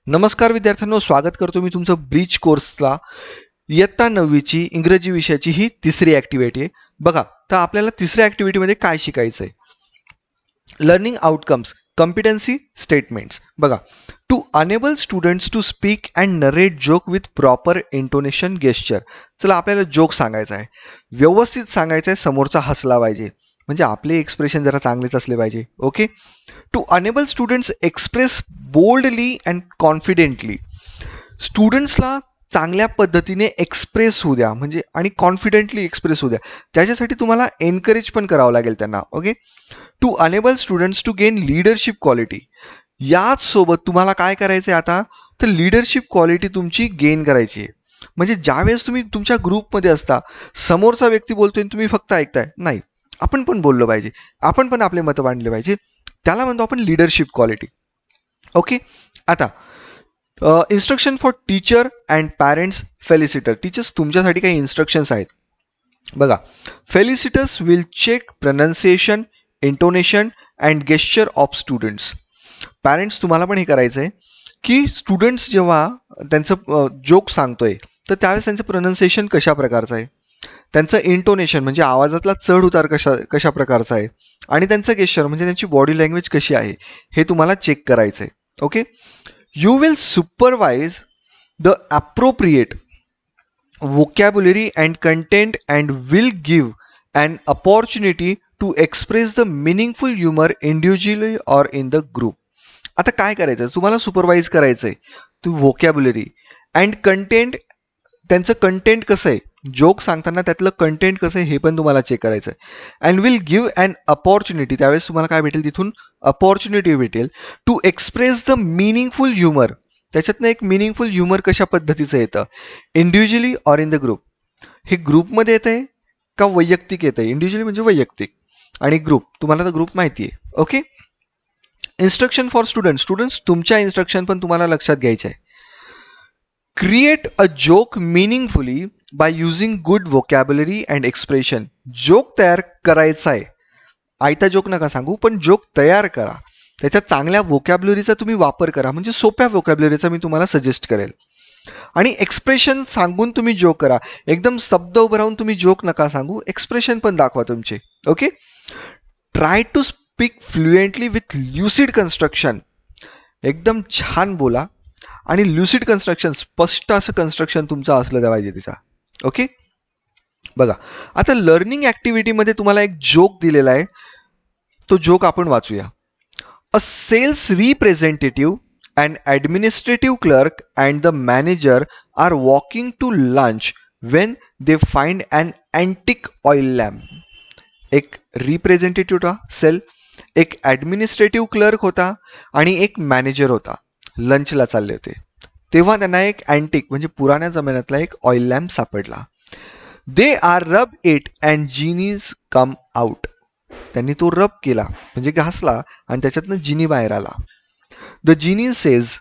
नमस्कार विद्यार्थ्यांनो, स्वागत करतो मी तुमचं ब्रिज कोर्सला. इयत्ता 9वीची इंग्रजी विषयाची ही तिसरी ॲक्टिव्हिटी आहे. बघा, तर आपल्याला तिसऱ्या ॲक्टिव्हिटीमध्ये काय शिकायचं आहे? Learning outcomes, competency statements. बघा, to enable students to speak and narrate joke with proper intonation gesture. चला, आपल्याला जोक सांगायचा आहे, व्यवस्थित सांगायचं आहे, समोरचा हसला पाहिजे, म्हणजे आपले एक्सप्रेशन जरा चांगलेच असले पाहिजे. Okay. To enable students express boldly and confidently. स्टुडंट्सला चांगल्या पद्धतीने एक्सप्रेस होऊ द्या, म्हणजे आणि कॉन्फिडेंटली एक्सप्रेस होऊ द्या. त्याच्यासाठी तुम्हाला एनकरेज पण करावं लागेल त्यांना. Okay. To enable students to gain leadership quality. याच सोबत तुम्हाला काय करायचं आहे आता, तर लीडरशिप क्वालिटी तुमची गेन करायची आहे. म्हणजे ज्यावेळेस तुम्ही तुमच्या ग्रुपमध्ये असता, समोरचा व्यक्ती बोलतोय आणि तुम्ही फक्त ऐकताय, नाही, आपण पण बोललो पाहिजे, आपण पण आपले मतं मांडले पाहिजे. त्याला म्हणतो आपण लीडरशिप क्वालिटी. ओके. आता instruction for teacher and parents facilitator. Teachers, तुमच्यासाठी काही इन्स्ट्रक्शन्स आहेत. बघा, facilitators will check pronunciation, intonation and gesture of students. Parents, तुम्हाला पण हे करायचं आहे की स्टुडंट्स जेव्हा त्यांचं जोक सांगतोय, तर त्यावेळेस त्यांचं प्रनाऊन्सिएशन कशा प्रकारचं आहे, त्यांचं इंटोनेशन म्हणजे आवाजातला चढ उतार कशा प्रकारचा आहे, आणि त्यांचं गेस्चर म्हणजे त्यांची बॉडी लँग्वेज कशी आहे, हे तुम्हाला चेक करायचं आहे. Okay. You will supervise the appropriate vocabulary and content and will give an opportunity to express the meaningful humor individually or in the group. आता काय करायचं, तुम्हाला सुपरवाइज करायचंय. तू व्होकॅब्युलरी अँड कंटेंट, त्यांचं कंटेंट कसं आहे, जोक सांगताना त्यातलं कंटेंट कसं आहे हे पण तुम्हाला चेक करायचं आहे. And will give an opportunity, त्यावेळेस तुम्हाला काय भेटेल, तिथून अपॉर्च्युनिटी भेटेल to express the meaningful humour. त्याच्यातनं एक मिनिंगफुल ह्युमर कशा पद्धतीचं येतं, individually or in the group. हे ग्रुपमध्ये येत आहे का वैयक्तिक येतं? इंडिव्हिज्युअली म्हणजे वैयक्तिक, आणि ग्रुप, तुम्हाला तर ग्रुप माहिती आहे. Okay. Instruction for student. Students, तुमच्या इन्स्ट्रक्शन पण तुम्हाला लक्षात घ्यायचे आहे. Create a joke meaningfully by using good vocabulary and expression. Joke तयार करायचा आहे, आयता जोक नका सांगू, पण जोक तयार करा, त्याच्यात चांगल्या व्होकॅब्युलरीचा तुम्ही वापर करा, म्हणजे सोप्या व्होकॅब्युलरीचा मी तुम्हाला सजेस्ट करेल. आणि एक्सप्रेशन सांगून तुम्ही जोक करा, एकदम शब्द उभं राहून तुम्ही जोक नका सांगू, एक्सप्रेशन पण दाखवा तुमचे. Okay. Try to speak fluently with lucid construction. एकदम छान बोला, आणि ल्युसिड कन्स्ट्रक्शन, स्पष्ट असं कन्स्ट्रक्शन तुमचं असलं पाहिजे तिचा. ओके. बघा, आता लर्निंग ॲक्टिव्हिटीमध्ये तुम्हाला एक जोक दिलेला आहे, तो जोक आपण वाचूया. A sales representative, an administrative clerk and the manager are walking to lunch when they find an antique oil lamp. एक रिप्रेझेंटेटिव्ह होता सेल, एक ॲडमिनिस्ट्रेटिव्ह क्लर्क होता, आणि एक मॅनेजर होता. लंचला चालले होते, तेव्हा त्यांना एक अँटिक म्हणजे पुराण्या जमान्यातला एक ऑइल लॅम्प सापडला. They are rub it and genies come out. त्यांनी तो रब केला म्हणजे घासला, आणि त्याच्यातनं जिनी बाहेर आला. The genie says,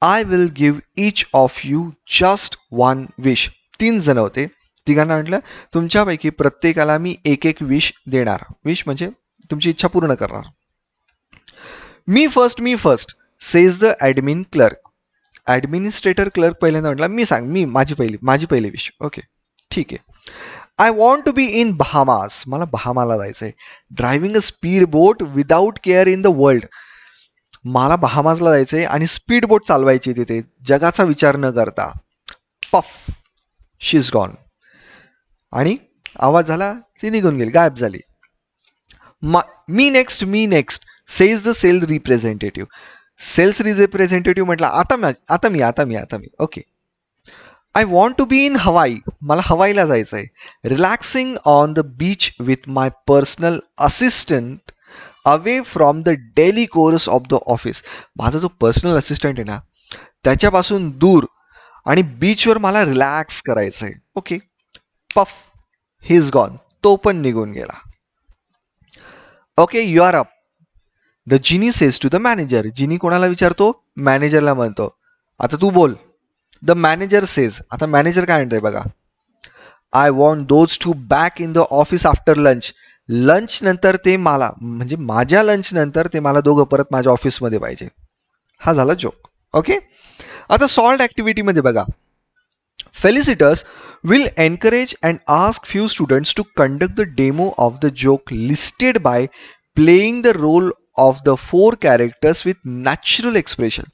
I will give each of you just one wish. 3 जण होते, तिघांना म्हटलं, तुमच्यापैकी प्रत्येकाला मी एक एक विश देणार. विश म्हणजे तुमची इच्छा पूर्ण करणार. Me first says the admin clerk. Administrator clerk पहिल्यांदा म्हटला, मी सांग, माझी पहिली विश. ओके, ठीक आहे. I want to be in Bahamas. मला बहामाला जायचं आहे. Driving a speed boat without care in the world. मला बहामासला जायचं आहे आणि स्पीड बोट चालवायची तिथे, जगाचा विचार न करता. Puff, she is gone. आणि आवाज झाला, ती निघून गेली, गायब झाली. Me next says the sale representative. Sales representative म्हटला, आता मी. Okay. I want to be in Hawaii. मला हवाईला जायचं आहे. Relaxing on the beach with my personal assistant away from the daily course of the office. माझा जो personal assistant आहे ना, त्याच्यापासून दूर, आणि बीचवर मला रिलॅक्स करायचं आहे. Okay. Puff, he is gone. तो पण निघून गेला. Okay, you are up. The genie says to the manager. Genie कोणाला विचारतो? मॅनेजरला म्हणतो, आता तू बोल. द मॅनेजर सेज, आता मॅनेजर काय म्हणतोय बघा, I want those two back in the office after lunch. Lunch नंतर ते मला, म्हणजे माझ्या लंच नंतर ते मला दोघं परत माझ्या ऑफिसमध्ये पाहिजे. हा झाला जोक. ओके. आता सॉल्ट ॲक्टिव्हिटीमध्ये बघा, Felicitors will encourage and ask few students to conduct the demo of the joke listed by playing the role of the four characters with natural expression.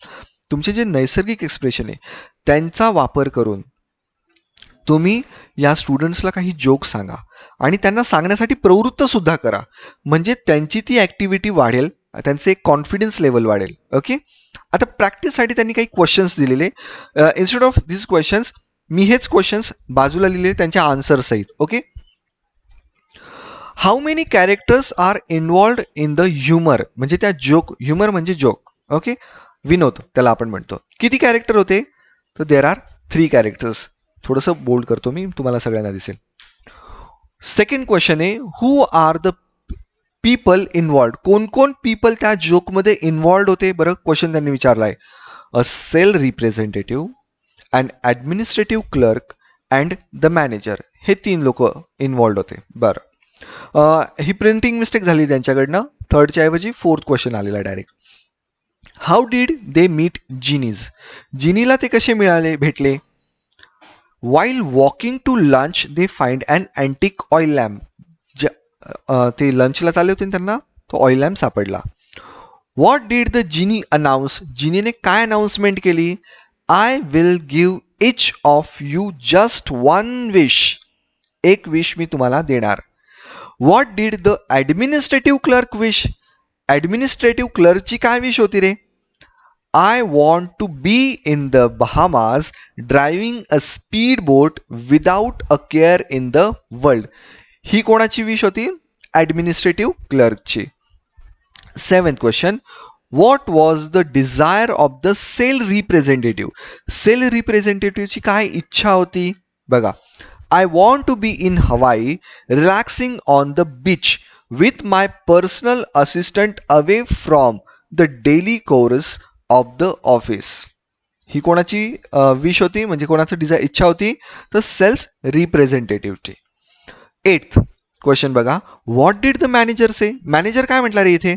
तुमचे जे नैसर्गिक एक्सप्रेशन आहे त्यांचा वापर करून तुम्ही या स्टुडंट्सला काही जोक सांगा आणि त्यांना सांगण्यासाठी प्रवृत्त सुद्धा करा, म्हणजे त्यांची ती ॲक्टिव्हिटी वाढेल, त्यांचे एक कॉन्फिडन्स लेवल वाढेल. ओके, आता प्रॅक्टिससाठी त्यांनी काही क्वेश्चन्स दिलेले. इन्स्टेड ऑफ दिस क्वेश्चन्स मी हेच क्वेश्चन्स बाजूला लिहिले त्यांच्या आन्सर सहित. Okay, how many characters are involved in the humour, म्हणजे त्या जोक, ह्युमर म्हणजे जोक, ओके, विनोद त्याला आपण म्हणतो. किती कॅरेक्टर होते? तर देर आर 3 कॅरेक्टर्स. थोडंसं बोल्ड करतो मी, तुम्हाला सगळ्यांना दिसेल. सेकंड क्वेश्चन आहे, who are the people involved, कोण कोण पीपल त्या जोकमध्ये इन्व्हॉल्ड होते? बरं, क्वेश्चन त्यांनी विचारला आहे. A sale representative, and administrative clerk and the manager, हे 3 लोक इन्व्हॉल्ड होते. बरं, ही प्रिंटिंग मिस्टेक झाली त्यांच्याकडनं, थर्डच्या ऐवजी फोर्थ क्वेश्चन आलेला direct. How did they meet genies, जिनीला ते कसे भेटले? While walking to lunch, they find an antique oil lamp. ते लंचला चालले होते त्यांना तो ऑइल लॅम्प सापडला. What did the genie announce? जिनीने काय अनाउन्समेंट केली? I will give each of you just one wish. एक विश मी तुम्हाला देणार. What did the administrative clerk wish? Administrative क्लर्कची काय विश होती रे? I want to be in the Bahamas driving a speedboat without a care in the world. ही कोणाची wish होती? Administrative क्लर्कची. 7th question, what was the desire of the sale representative? Sale रिप्रेझेंटेटिव्हची काय इच्छा होती? बघा, I want to be in Hawaii relaxing on the beach with my personal assistant away from the daily chores of the office. ही कोणाची wish होती, म्हणजे कोणाचं इच्छा होती? तर सेल्स रिप्रेझेंटेटिव्हची. 8th क्वेश्चन बघा, what did the manager say? Manager काय म्हटला रे इथे?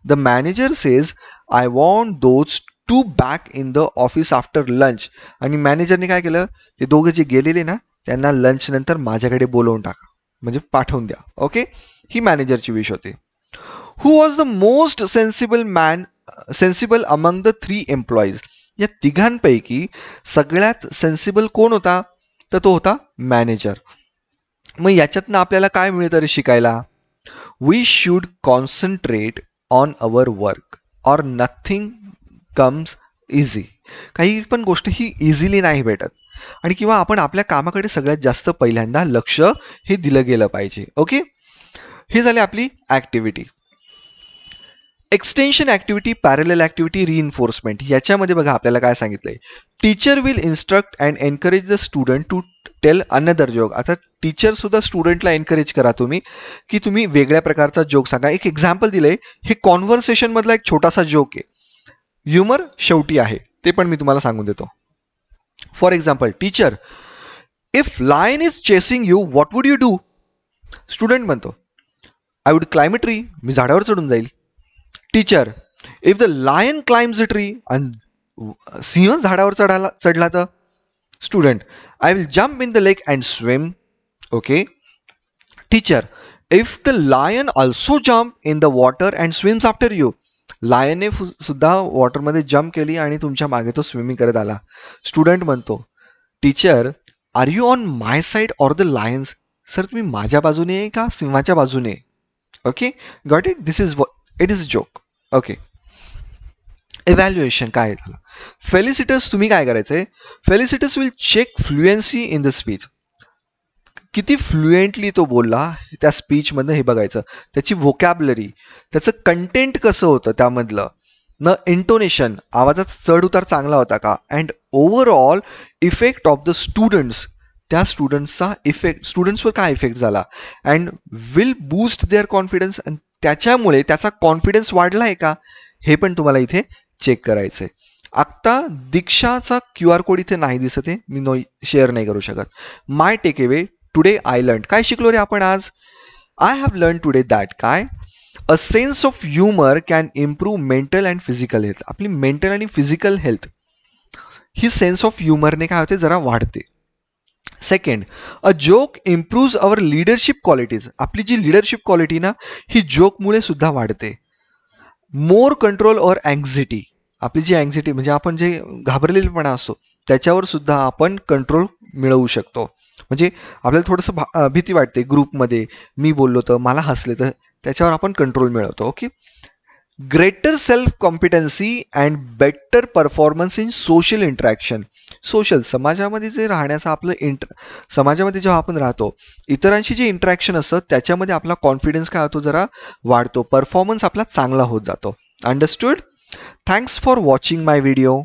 The manager says I want those two back in the office after lunch. आणि मॅनेजरने काय केलं? ते दोघे जे गेलेले ना त्यांना लंच नंतर माझ्याकडे बोलवून टाका, म्हणजे पाठवून द्या. ओके, ही मॅनेजरची विश होती. Who was the most sensible among the 3 employees? या तिघांपैकी सगळ्यात सेन्सिबल कोण होता? तर तो होता मॅनेजर. मग याच्यातनं आपल्याला काय मिळतं रे शिकायला? We should concentrate on our work or nothing comes easy. काही पण गोष्ट ही इझिली नाही भेटत, आणि किंवा आपण आपल्या कामाकडे सगळ्यात जास्त पहिल्यांदा लक्ष हे दिलं गेलं पाहिजे. ओके, ही झाली आपली activity. Extension activity, parallel activity, reinforcement. याच्यामध्ये बघा आपल्याला काय सांगितलंय? Teacher will instruct and encourage the student to tell another joke. आता टीचर सुद्धा स्टुडंटला एनकरेज करा तुम्ही की तुम्ही वेगळ्या प्रकारचा जोक सांगा. एक एक्झाम्पल दिलंय, हे कॉन्व्हर्सेशन मधला एक छोटासा जोक आहे. ह्युमर शेवटी आहे, ते पण मी तुम्हाला सांगून देतो. For example, teacher, if lion is chasing you what would you do? Student म्हणतो, I would climb a tree. मी झाडावर चढून जाईल. Teacher, if the lion climbs a tree, आणि सिंह झाडावर चढला तर? Student, I will jump in the lake and swim. Okay. Teacher, if the lion also jump in the water and swims after you. लायनने सुद्धा वॉटरमध्ये जम्प केली आणि तुमच्या मागे तो स्विमिंग करत आला. स्टुडंट म्हणतो, teacher, are you on my side or the lions? Sir, तुम्ही माझ्या बाजूने आहे का सिंहाच्या बाजूने? Okay, got it? This is it is joke. Okay. Evaluation काय झालं? फेलिसिटर्स तुम्ही काय करायचंय? Facilitators will check fluency in the speech. किती फ्लुएंटली तो बोलला त्या स्पीचमधनं हे बघायचं. त्याची व्होकॅबलरी, त्याचं कंटेंट कसं होतं त्यामधलं, न इंटोनेशन, आवाजाचा चढ उतार चांगला होता का, and overall effect of the students. त्या स्टुडंट्सचा इफेक्ट, स्टुडंट्सवर काय इफेक्ट झाला, and will boost their confidence. आणि त्याच्यामुळे त्याचा कॉन्फिडन्स वाढला आहे का, हे पण तुम्हाला इथे चेक करायचंय. आत्ता दीक्षाचा QR कोड इथे नाही दिसत आहे, मी शेअर नाही करू शकत. My takeaway today I learn. काय शिकलो रे आपण आज? I have learn today that काय, a sense of humour can improve mental and physical health. आपली मेंटल आणि फिजिकल हेल्थ ही सेन्स ऑफ ह्युमरने काय होते जरा वाढते. Second, a joke improves our leadership qualities. आपली जी लिडरशिप क्वालिटी ना ही जोकमुळे सुद्धा वाढते. More control over anxiety. आपली जी अँझिटी म्हणजे आपण जे घाबरलेलेपणा असतो त्याच्यावर सुद्धा आपण कंट्रोल मिळवू शकतो. म्हणजे आपल्याला थोडंसं भीती वाटते ग्रुपमध्ये, मी बोललो तर मला हसले तर त्याच्यावर आपण कंट्रोल मिळवतो. Okay. Greater self competency and better performance in social interaction. Social समाजामध्ये जे राहण्याचं आपलं समाजामध्ये जेव्हा आपण राहतो इतरांशी जे इंटरॅक्शन असतं त्याच्यामध्ये आपला कॉन्फिडन्स काय होतो जरा वाढतो, परफॉर्मन्स आपला चांगला होत जातो. Understood? Thanks for watching my video.